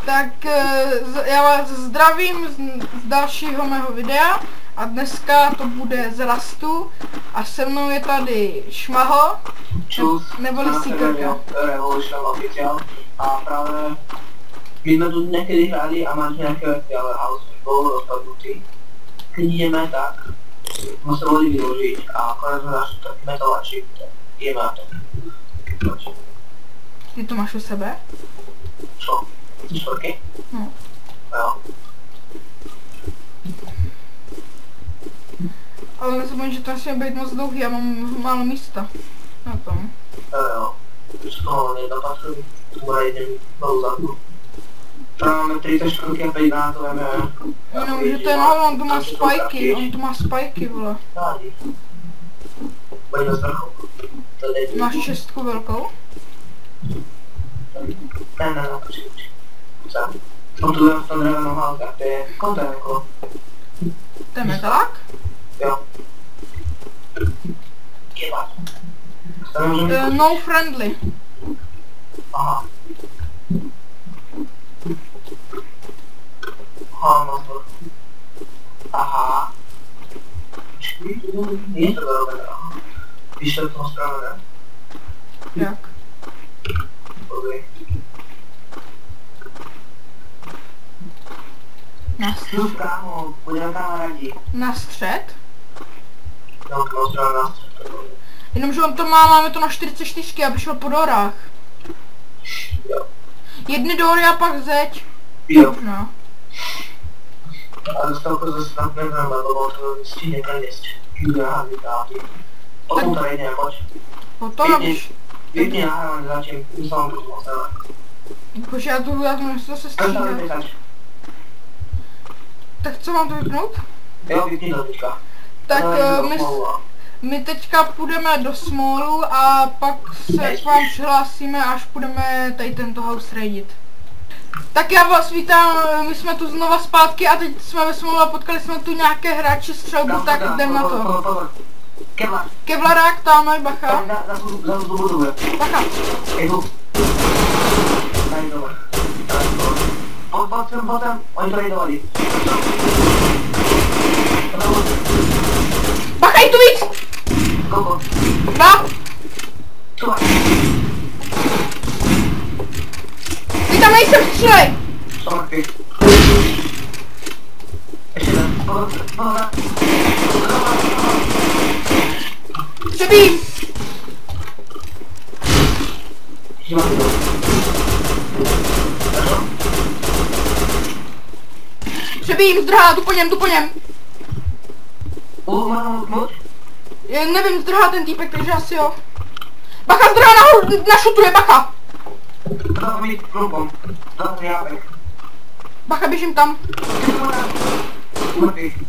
Tak já vás zdravím z dalšího mého videa a dneska to z Rastu a se mnou je tady Šmaho, neboli Seekerka. Revolution Official a právě my jsme tu někdy hráli a máš nějaké věci, ale house byl rozpadnutý. Když jdeme tak, musíme vody vyložit a konec hráš taky metalačí, je má to. Ty to máš u sebe? Co? Ty šporky? No. Jo. Ale nezapomeň, že to nesmí být moc dlouhý, já mám málo místa na tom. Jo. Z toho nedopatřuji, tomu najdem malou zákonu. Máme 34 a 5 to veme. Jenom, že ten on to má spajky, vole. Bude na zvrchu. Máš čestku velkou? Ne, přijď. Co? On tu dám v tom drevenou hálka, to je kontenko. To je metalák? Jo. Kývat. No friendly. Aha. Aha. Je to dobré. Víš, to toho správně? Jak? Dobrý. Na střed? Kámo, budeme kamarádi. Na střed? No, to správně na střed. Jenomže on to má, máme to na 44, aby šel po dorách. Jo. Jedny dory a pak zeď. Jo. No. A dostal to zase tam nebrám, lebo to stíně kalist. Judá, vytáty. Potom tady jdeme, pojď. Potom abych... Vypni nahrávání začím, myslím, že to moc Bože, já to zase stříhat. Tak co mám to vypnout? Jo, vypni to teďka. Tak my teďka půjdeme do Smallu a pak se k vám přihlásíme, až půjdeme tady tento house raidit. Tak já vás vítám, my jsme tu znova zpátky a teď jsme ve Smallu a potkali jsme tu nějaké hráči střelbu, tak jdem na to. Kevlarák, tamhle, bacha. Bacha. Potom, oni to nejdovali. Bacha, je tu víc! Koliko? 2. Co? Ty tam nejsem, střílej! Jsou mrtví. Ještě jeden. Pozor. Přebím! Ještě mám to. Přebím, zdrhá, jdu po něm. Mám moc? Nevím, zdrhá ten týpek, takže asi jo. Bacha, zdrhá nahoru, na šutu je bacha! Dám mít klubom. Dám jábek. Bacha, běžím tam. Mrtví.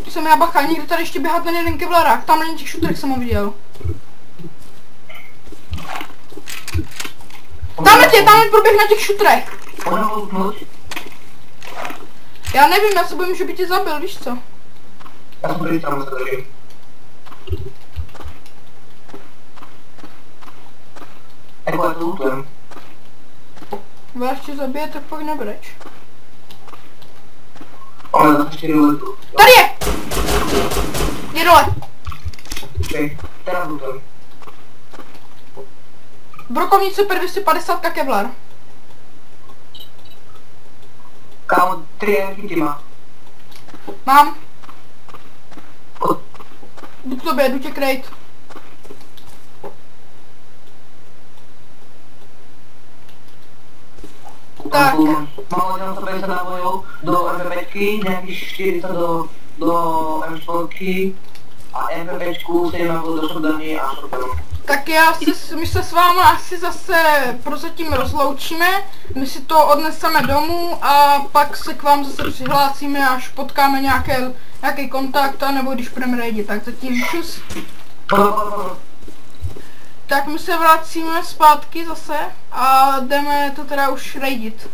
Tu jsem já, bacha, někdo tady ještě běhá ten jeden kevlarák, tam na těch šutrech jsem ho viděl. Tamhle proběh na těch šutrech. Já nevím, já se bojím, že by tě zabil, víš co? Já jsem tady tam se držím. Jako je to lootem. Když tě zabije, tak pak nebreč. Ale za 4 letu. Tady je! Je dole. Okay. Teraz lootem. Brokovnice per 250 kevlar. Kámo, 3 energy má. Mám. Jdu k tobě, jdu tě krejt. Tak. Mám hodinu 150 nábojů do MP5, nějakých 40 do M4 a MP5 se mám do shotguny a shotgunu. Tak my se s váma asi zase prozatím rozloučíme, my si to odneseme domů a pak se k vám zase přihlásíme, až potkáme nějaký kontakt, nebo když budeme raidit, tak zatím čus. Tak my se vracíme zpátky zase a jdeme to teda už raidit.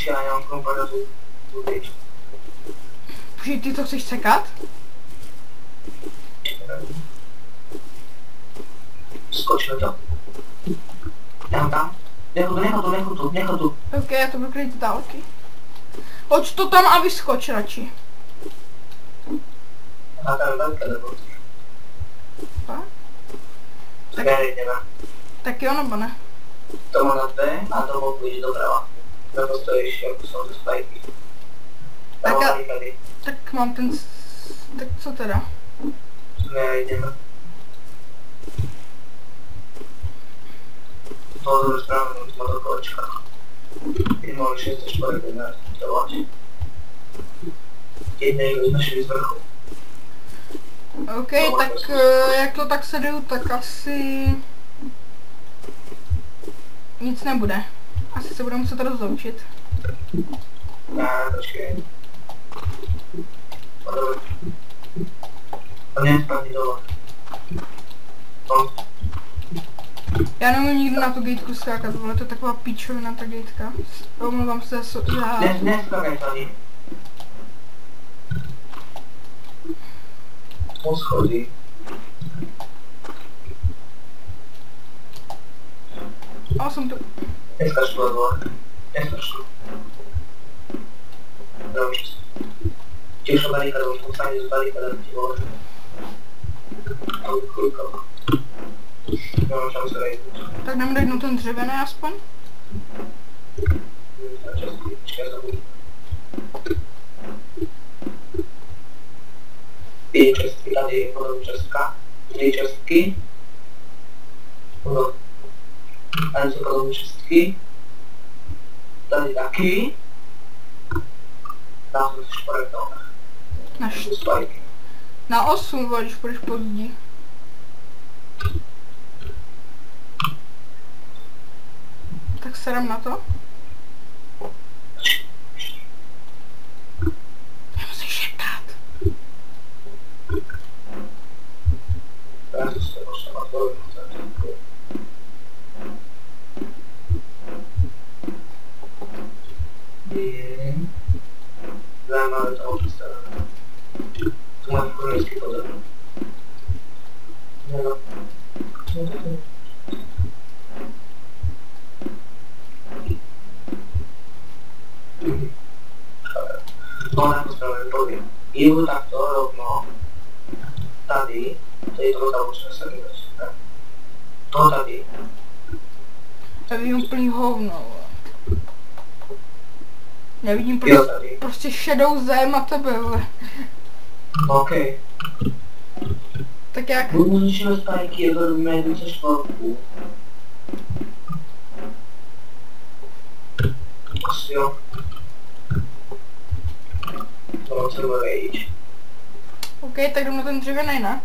Já nemám komparazu. Počkej, ty to chceš sekat? Skoč na to. Tam. Nechal tu. Ok, já to budu kryt z dálky. Hoď to tam a vyskoč radši. A tam velké nebo. Tak, Jdeme. tak jo, nebo ne? To má na dvě a to mohu půjít doprava. Nebo stojíš, jako jsou ty spajky. Tak mám ten... Tak co teda? Jdeme. To je správně, jsme do kolečka. Když můžeš jste šporek, to vláči. Jednej vezmeš z vrchu. Ok, tak jak to tak seduju, tak asi... Nic nebude. Asi se budeme muset rozloučit. Ne, počkej. To není spadni dole. Já nemůžu nikdy na tu gateku skákat, vole, to je taková píčovina ta gateka. Omlouvám se za... Neskákaj tady. Po schodí. A jsem tu. Neskač tu dole. Neskač tu. Dobře. Těžko barikada, už musím z barikada ti vole. Kulka. Nemám šanci dojít. Tak jdeme dojít na ten dřevěný aspoň? Ty čestky, tady potom čestka. 3 čestky. Tady jsou potom čestky. Tady taky. Dám se šporek dole. Na 8, vole, když půjdeš pozdě. Tak sedem na to. Nemusíš šeptat. Zajímavé to představení. To má kurnický pozor. No na postavení podě. Jdu takto rovno. Tady. Tady toho tam musíme se vydat. To tady. Já vidím úplný hovno. Já vidím prostě šedou zem a tebe, vole. OK. Tak jak? Můžeme spajky, jako robíme jednu ze školků. Asi jo. To mám třeba vejít. OK, tak jdu na ten dřevěnej, ne?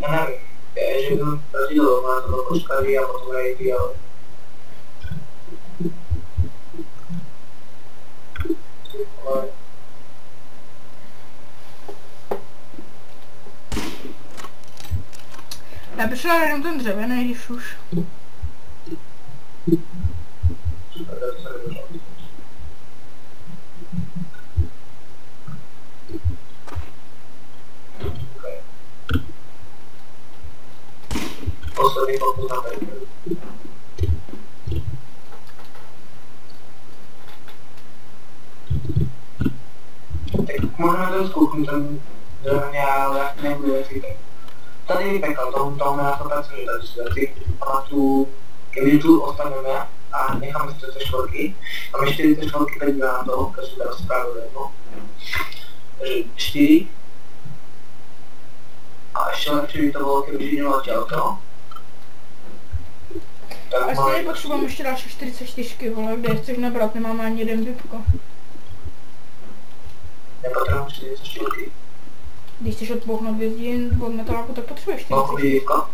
Já nevím. Je, že jdu tady dolů, má to bylo poškaví a potom vejít, ale... Já bych šla jenom ten dřevěnej, když už. Poslední pokus na tady. Tak možná to zkouknu ten dřevěný, ale nebudu věcí tak. Tady vypekal, toho má to pracuje tady situaci. A tu, když tu ostaneme a necháme si ty školky, máme 4 školky, teď na to, každý dá zprávu jedno. Takže 4. A ještě lepší by to bylo, kdyby mělo auto. Ale stejně potřebujeme ještě další 44, vole, kde je chceš nabrat, nemáme ani jeden vypko. Nepotřebujeme 44. Když chceš odbouchnout vězdí od metaláku, tak potřebuješ 40. Mohu vypko?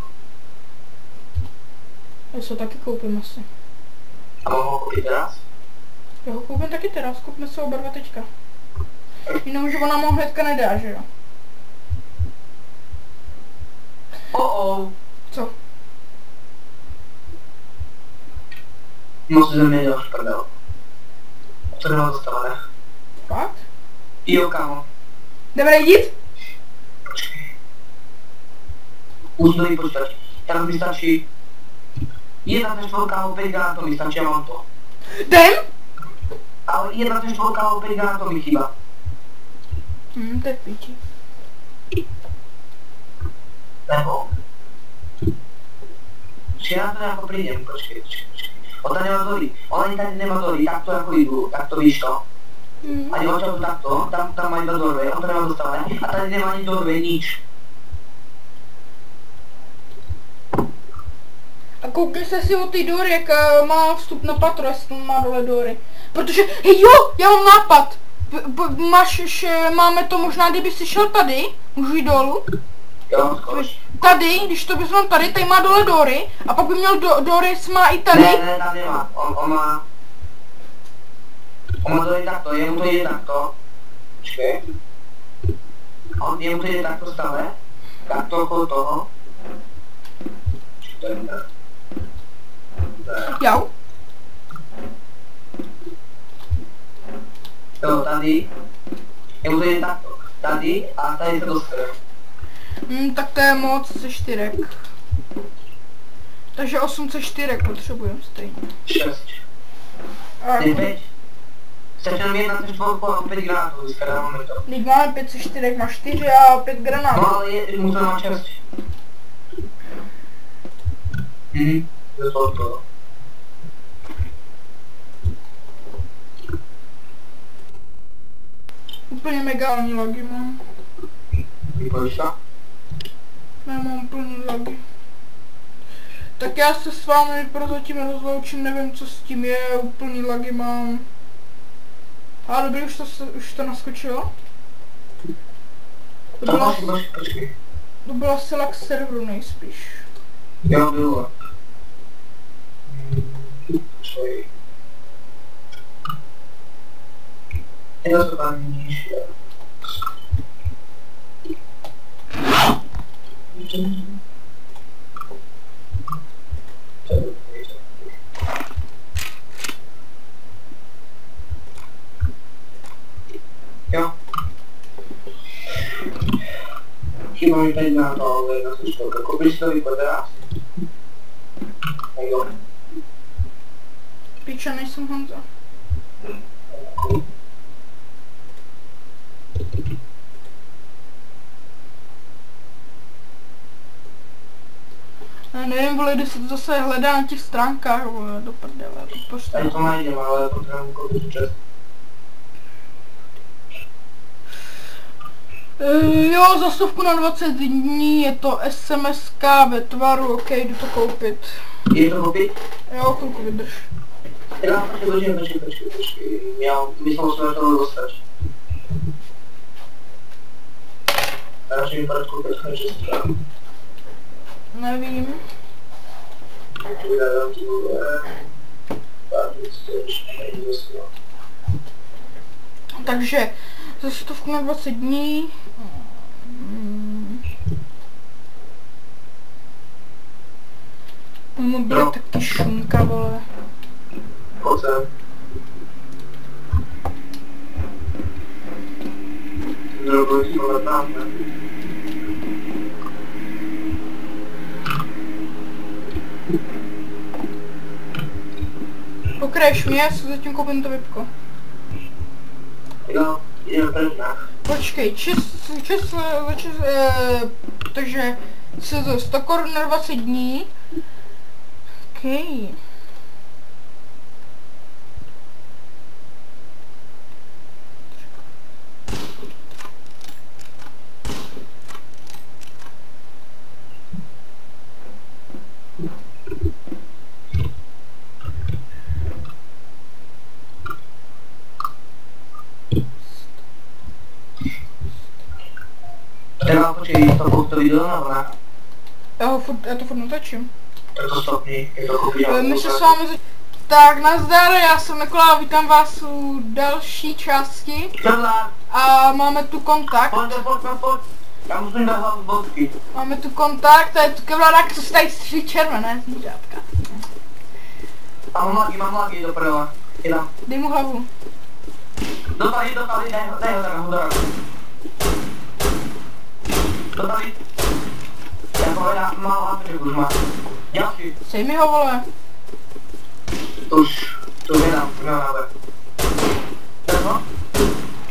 Já se ho taky koupím asi. A mohu ho koupit teraz? Já ho koupím taky teraz, koupíme se oba dva teďka. Jenomže ona mu hnedka nedá, že jo? Co? Moc ze mě děláš prdel. Co neho dostane? Fakt? Jo, kámo. Jdeme jít? Počkej. Už to nejpočítač. Teraz mi stačí 1/4 opět granátů mi stačí, já mám to. Jdem? Ale 1/4 opět granátů mi chýba. To je píči. Nebo? Počkej, já to jako přijdem, počkej. On tady nemá dolí, on tady nemá dolí, tak to jako jdu, tak to víš to. Ani on to takto, tam mají do doorway, on to nemá dostavené, a tady nemá ani doorway, nič. A koukej se si o ty dory, jak má vstup na patro, jestli má dole dory. Protože, hej jo, já mám nápad. Máme to možná, kdyby si šel tady, můžu jít dolů. Jo, zkouš. Tady, když to vezmeme tady má dole dory, a pak by měl dory, má i tady. Ne, tam nemá, on má dory takto, jemu to jde takto. Počkej. Jemu to jde takto stále, takto okolo toho. Jau. Jo, tady. Jemu to jde takto. Tady a tady se dostane. Tak to je moc ze 4. Takže 8 ze 4 potřebujeme stejně. 6. Ty 5. Stačí jenom 1/4 a 5 granátů, získá máme to. Teď máme 5 ze 4, má 4 a 5 granátů. No ale musíme mít 6. To je to. Úplně megální logy mám. Vypojíš to? Já mám plný logy. Tak já se s vámi prozatím rozloučím, nevím co s tím je, úplný logy mám. A dobrý, už to naskočilo? To byla select serveru nejspíš. Jo, bylo. Já to tam níž. Jo. Chýba mi tady na to, ale na služkovka. Koupíš to vypadá? Jo. Píče, nejsem Honza. Já nevím, vole, když se to zase hledá na těch stránkách, vole, do prdele, to prostě. Tady to najdem, ale potřebuji koupit čas. Jo, za 100 na 20 dní je to SMS-ka ve tvaru, ok, jdu to koupit. Je to koupit? Jo, chvilku vydrž. Já počkej. Já myslím, že jsme to dostat. Teraz mi vypadat koupit chřestra. Nevím. Takže za 100 na 20 dní. Můj bude taky šunka, vole. Pojď sem. Zrobil to tam, ne? Pokrač mě, já si zatím koupím to vypko. Jo, jdeme prvná. Počkej, takže se to 100 korun na 20 dní. Okay. Teda počkej, to video nebo ne? Já to furt natočím. Tak to stopni, je to koupil. My se s vámi tak nazdar, já jsem Nikola, vítám vás u další části. A máme tu kontakt. Pojď. Já musím dát hlavu bodky. Máme tu kontakt, to je tu kevládák, co se tady stří červené zvířátka. A mám lagy do prdele. Jdem. Dej mu hlavu. Dopady, dej ho tak, Dopady. Já povedám, mám hlavu, už má. Další. Sej mi ho, vole. To nedám, Čo?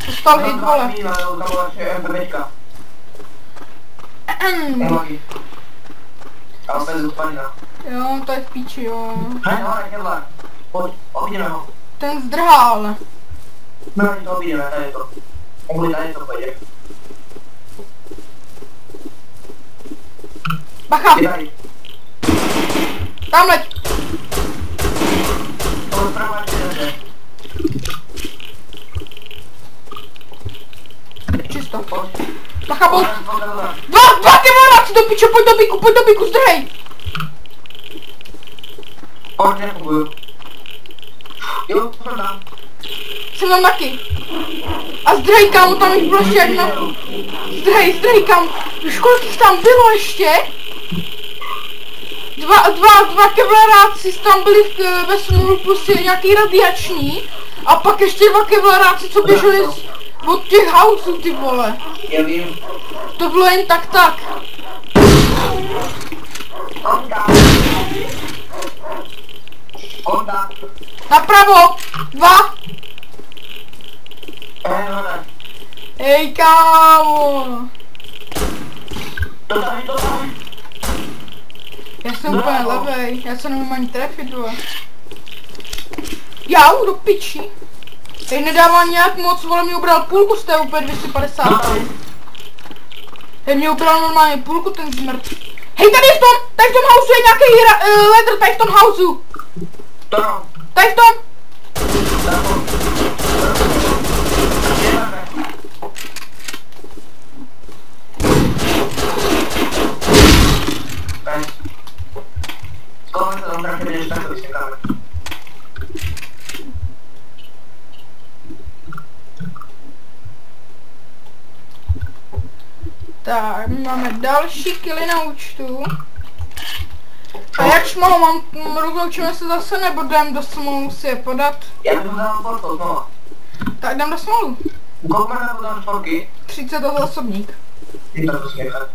Dostal hit, vole. Tam bola ešte MPBčka. A opäť zúspanina. Jo, to je v píči, jo. Hej, hore, Kevlar. Poď, objdeme ho. Ten zdrhal. No, to objdeme, tady to. Tady to pôjde. Bacha! Tady. Tam leď! To zprava ešte. Čisto. Poď. Bacha, bol. Dva! Dva kevoráci do piče, pojď do biku, zdrhej! Poď, nefungujú. Jo, som tam. Jsem tam taky. A zdrhej, kámo, tam jich bylo ještě jedna. Zdrhej, kámo. Už kolik jich tam bylo ještě? Dva kevlaráci tam byli ve smůlu plus nějaký radiační. A pak ještě dva kevlaráci, co běželi od těch houseů, ty vole. Já vím. To bylo jen tak. Kontakt. Napravo! Dva! Ne. Hej, kámo! To tam. Já jsem úplně levej, já se nemůžu ani trefit, vole. Jau, do piči. Hej, nedává nějak moc, vole, mě ubral půlku z té úplně 250. Hej, mě ubral normálně půlku ten zmrt. Hej, tady v tom houseu je nějaký ledr, tady v tom houseu. Tady v tom. Tak, máme další killy na účtu. A jak šmalu rozloučíme se zase, nebo jdem do smolu si je podat? Já bych dal porto, no. Tak jdem do smolu. Kolik máme na šporky? 30 osobník. Ty to směchat.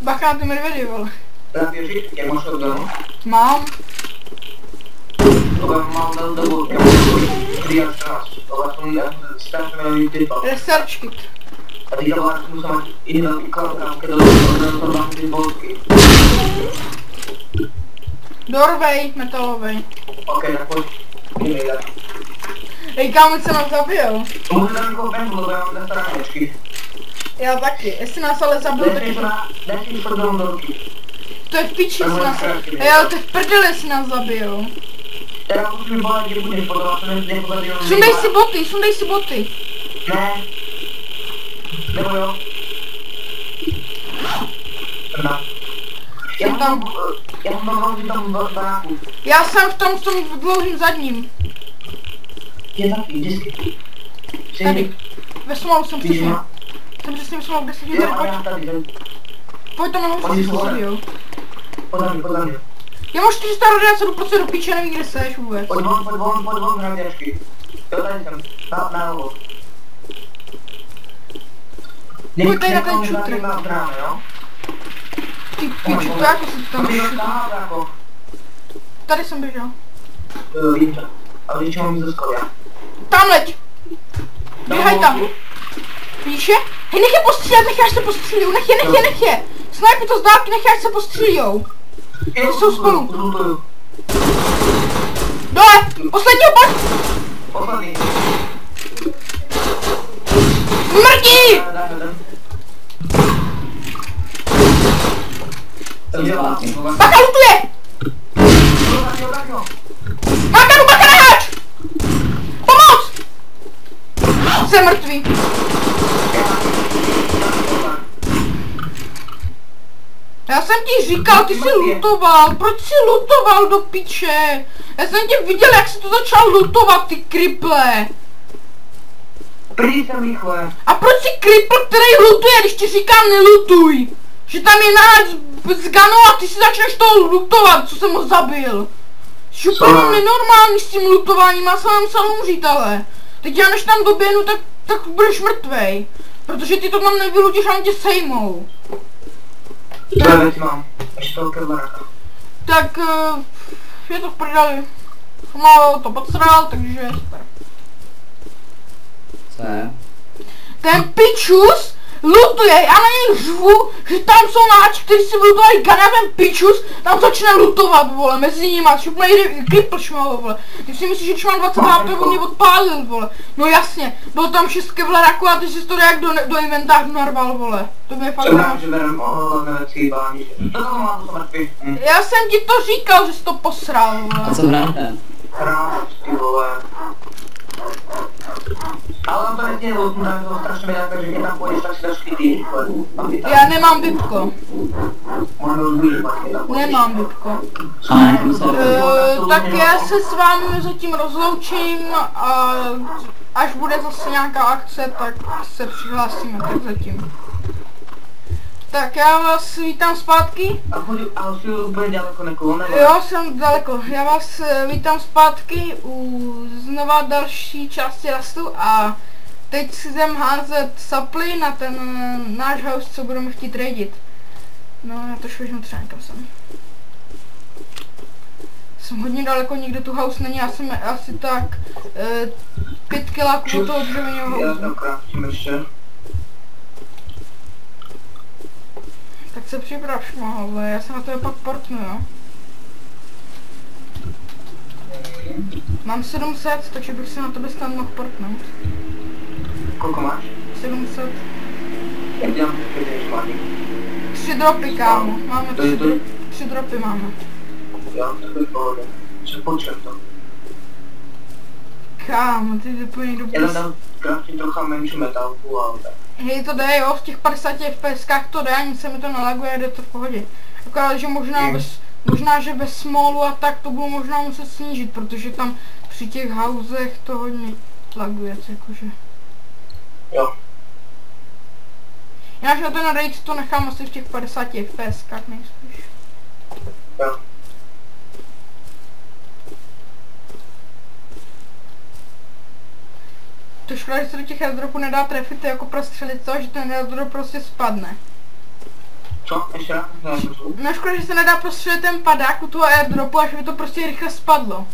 Bacha na ty medvědy, vole. Zapěřit, jak máš to domu? Mám. To bych mal dal dobu, jak máš to 3 až 14. To vlastně strašně milý typa. Research kit. A teďka vlastně musím mít i velký kalkám, kde to mám ty bolky. Dorvej, metalovej. Ok, tak pojď. Nejde. Ej, kámo, se nás zabil. To můžu tam někoho venku, lebo já mám ten straněčky. Já taky, jestli nás ale zabil, tak je to... Dej si to do ruky. To je v piči, jestli nás... Ej, ale to je v prdeli, jestli nás zabil. Teda už mi bolí, kdy budeš podovat, to nepozadil. Sundej si boty. Ne. Nebo jo. Prda. Já jsem tam v baráku. Já jsem v tom dlouhým zadním. Je taky, vždycky. Tady. Ve smolu jsem přesně. Jsem přesně ve smolu, kde se Jo, a já tady. Pojď tam nahoru, si zabijou. Podám mě. Já mám 400 radiace, jdu prostě do píče, nevím, kde seš vůbec. Pojď von, radiačky. Jo, tady jsem. Na novo. Pojď tady na ten čutr. Ty piču, to jako si tam šutr. Tady jsem běžel. Vím to. A když mám jít do skolia. Tam leď! Běhaj tam! Víš je? Hej, nech je postřílet, nech až se postřílijou, nech je! Snajpi to z dálky, nech až se postřílijou! Jsou spolu! Dole! Posledního, pojď! Poslední. Mrtí! Bacha lutuje! Makaru, bacha neháč! Pomoc! Jsem mrtvý. Já jsem ti říkal, ty jsi lutoval, proč jsi lutoval do piče? Já jsem tě viděl, jak jsi to začal lutovat, ty kriple. Prý jsem rychle. A proč jsi kripl, který lutuje, když ti říkám nelutuj? Že tam je náč z ganu a ty si začneš toho lutovat, co jsem ho zabil. Jsi úplně nenormální s tím lutováním, já jsem musel umřít, ale. Teď já než tam doběhnu, tak budeš mrtvej. Protože ty to tam nevylutíš, ani tě sejmou. Tvoje věci mám. Ještě toho kevlaraka. Tak je to v prdeli. Málo to podsral, takže super. Co je? Ten pičus lutuje, já na něj řvu, že tam jsou náči, kteří si lutovají gana, ten pičus tam začne lutovat, vole, mezi nimi, šupne jde kliplšmalo, vole. Ty si myslíš, že když mám 20 HP, on mě odpálil, vole. No jasně, bylo tam 6 kevlaraků a ty si to jak do inventářu narval, vole. To mě fakt Třeba, že berem nevecí bání. To mám, to mrtvý. Já jsem ti to říkal, že jsi to posral, vole. A co hrajete? Hrám, ty vole. Ale on to nechtěje loutnout, tam je to strašně vědět, takže když tam půjdeš, tak si dáš krytý. Já nemám vypko. Možná rozbíjí, pak je tam půjdeš. Nemám vypko. A na jakém serveru? Tak já se s vámi zatím rozloučím a až bude zase nějaká akce, tak se přihlásíme, tak zatím. Tak já vás vítám zpátky. A jsi úplně daleko nekolem, nebo? Jo, jsem daleko. Já vás vítám zpátky u znova další části rastu a teď si jdem házet saply na ten náš house, co budeme chtít raidit. No, já to švižnu třeba někam sem. Jsem hodně daleko, nikde tu house není, já jsem asi tak 5 kiláků od toho dřevěného Já house. tam kráftím ještě. Tak se připrav, šmohole, já se na to pak portnu, jo. Mám 700, takže bych se na tebe snad mohl portnout. Kolik máš? 700. Já dělám 3 dropy, kámo. Máme To je 3 dropy máme. Jo, to je v pohodě. Že počem to. Kámo, ty jsi úplně Já tam dobrý. dám kráftím trocha menší metálku, ale tak. Hej, to jde, jo, v těch 50 FPSkách to jde, ani se mi to nelaguje, jde to v pohodě. Akorát, že možná, že ve smallu a tak to budu možná muset snížit, protože tam při těch housech to hodně laguje, jakože. Jo. Jinak na ten raid to nechám asi v těch 50 FPSkách nejspíš. Jo. To škoda, že se do těch airdropů nedá trefit jako prostřelit to, že ten airdrop prostě spadne. Co? Ještě raz? No škoda, že se nedá prostřelit ten padák u toho airdropu a že by to prostě rychle spadlo.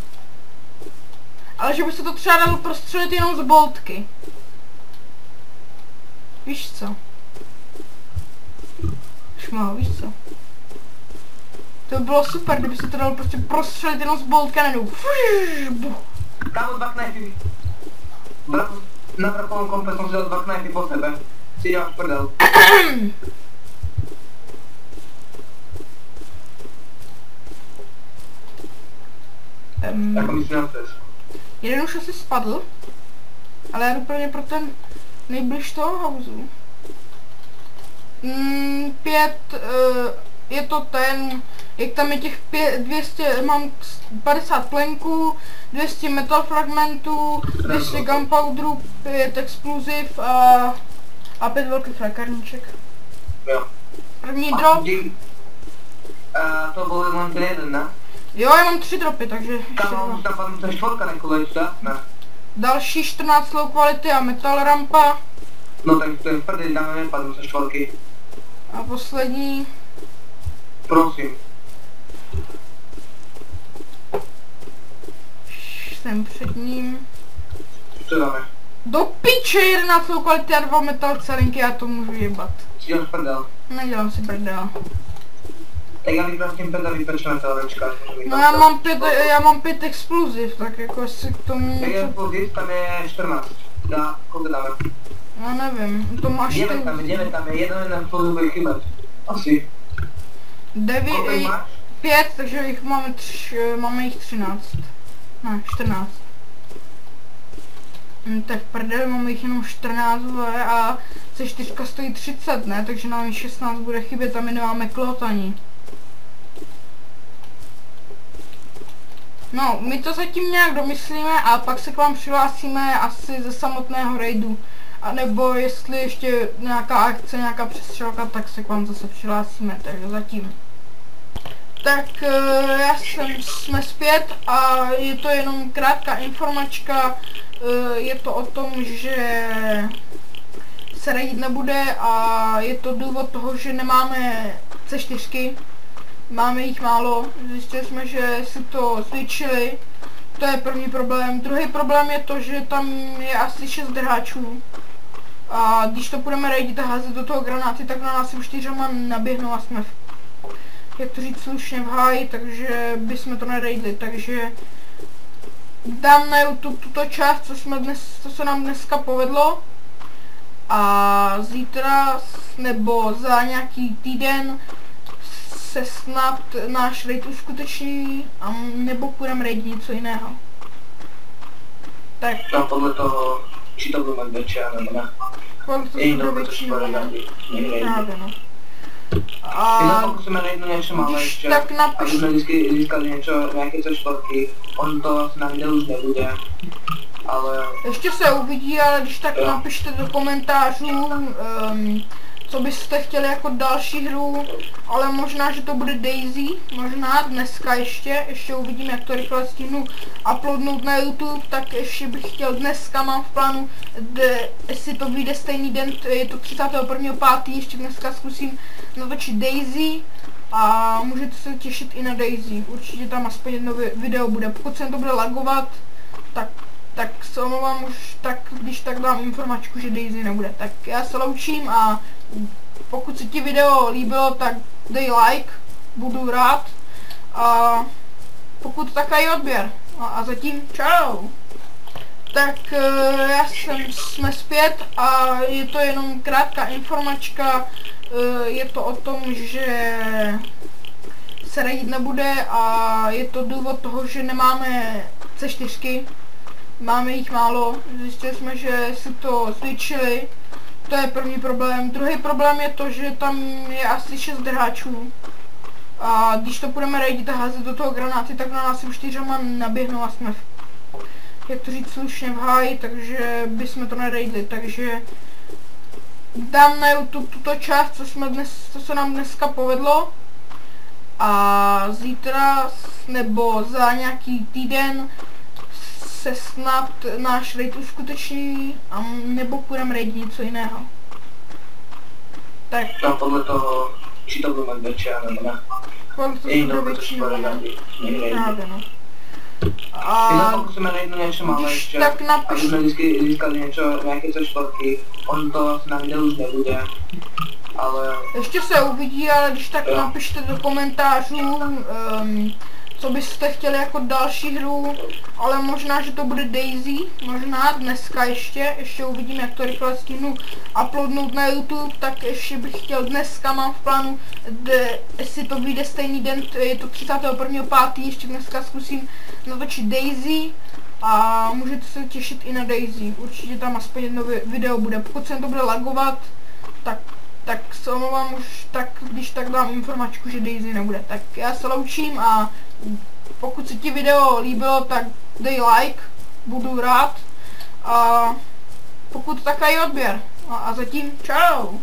Ale že by se to třeba dalo prostřelit jenom z boltky. Víš co? Šmál, víš co? To by bylo super, kdyby se to dalo prostě prostřelit jenom z boltky a nedou. Kámo, 2 knifey. Na vrcholnou komplet jsem si dal 2 knifey po sebe. Si děláš prdel. Jako myslím na to. Jeden už asi spadl, ale já jdu plně pro ten nejbliž toho hausu. 5, je to ten, jak tam je těch 200, mám 50 plenků, 200 metal fragmentů, 200 gunpowderu, 5 explosiv a 5 velkých lékárníček. Jo. První drop. To byl jenom ten jeden, ne? Jo, já mám 3 dropy, takže ještě Kámo, dva. tam padne ta čtvrka nekolejš, ne? Další 14 low quality a metal rampa. No tak to je v prdě, dáme nepadnu se čtvrky. A poslední. Prosím. Jsem před ním. Co dáme? Do piče 11 low quality a 2 metal celinky, já to můžu jebat. Si děláš prdel. Nedělám si prdel. Tak já vykrátím pět a vypečeme televečka. No já mám 5 explosiv, tak jako jestli k tomu Jak je něco... explosiv, tam je 14. Dá, kolik dáme? Já nevím, to máš 9 tam je, jeden explosiv bude chybet. Asi. 9, Kolik máš? 5, takže jich máme jich 13. Ne, 14. Tak prdel, máme jich jenom 14 a C4 stojí 30, ne? Takže nám 16 bude chybět a my nemáme klot ani. No, my to zatím nějak domyslíme a pak se k vám přihlásíme asi ze samotného raidu. A nebo jestli ještě nějaká akce, nějaká přestřelka, tak se k vám zase přihlásíme, takže zatím. Tak jsme zpět a je to jenom krátká informačka, je to o tom, že se raidit nebude a je to důvod toho, že nemáme C4, máme jich málo, zjistili jsme, že si to zvětšili, to je první problém. Druhý problém je to, že tam je asi 6 hráčů a když to budeme raidit a házet do toho granáty, tak na nás už 4 naběhnou a jsme jak to říct slušně v háji, takže bychom to neraidli, takže dám na YouTube tuto část, co se nám dneska povedlo a zítra nebo za nějaký týden se snad náš raid uskuteční a nebo půjdeme raidit něco jiného. Tak. No podle toho, či to budeme večer nebo ne. Podle toho se bude větší nebo ne. Právě no. A pokusíme najít něco malé ještě, tak napiš... aby jsme vždycky získali něco, nějaké C4, on to na videu už nebude, ale... Ještě se uvidí, ale když tak napište do komentářů, co byste chtěli jako další hru, ale možná, že to bude Daisy, možná dneska ještě uvidím, jak to rychle stihnu uploadnout na YouTube, tak ještě bych chtěl dneska, mám v plánu, jestli to vyjde stejný den, je to 31.5., ještě dneska zkusím natočit Daisy a můžete se těšit i na Daisy, určitě tam aspoň jedno video bude, pokud se to bude lagovat, tak se omlouvám už, tak když tak dám informačku, že Daisy nebude. Tak já se loučím a pokud se ti video líbilo, tak dej like, budu rád a pokud tak i odběr. A zatím čau! Tak jsme zpět a je to jenom krátká informačka, je to o tom, že se raidit nebude a je to důvod toho, že nemáme C4, máme jich málo, zjistili jsme, že si to zvětšili, to je první problém. Druhý problém je to, že tam je asi 6 hráčů a když to budeme raidit a házet do toho granáty, tak na nás už 4 naběhnou a jsme jak to říct slušně v háji, takže bychom to neraidli, takže dám na YouTube tuto část, co se nám dneska povedlo a zítra nebo za nějaký týden se snad náš raid uskuteční a nebo půjdeme raidit něco jiného. Tak. No podle toho, či to budeme večer nebo ne. Podle toho se bude větší nebo ne. Právě no. A pokusíme najít něco malé ještě, tak napiš... aby jsme vždycky získali něco, nějaké C4, on to na videu už nebude, ale... Ještě se uvidí, ale když tak napište do komentářů, co byste chtěli jako další hru, ale možná, že to bude Daisy, možná dneska ještě uvidím, jak to rychle stihnu uploadnout na YouTube, tak ještě bych chtěl dneska, mám v plánu, jestli to vyjde stejný den, je to 31.5., ještě dneska zkusím natočit Daisy a můžete se těšit i na Daisy, určitě tam aspoň jedno video bude, pokud se to bude lagovat, tak se omlouvám už, tak když tak dám informačku, že Daisy nebude. Tak já se loučím a pokud se ti video líbilo, tak dej like, budu rád a pokud tak i odběr. A zatím čau!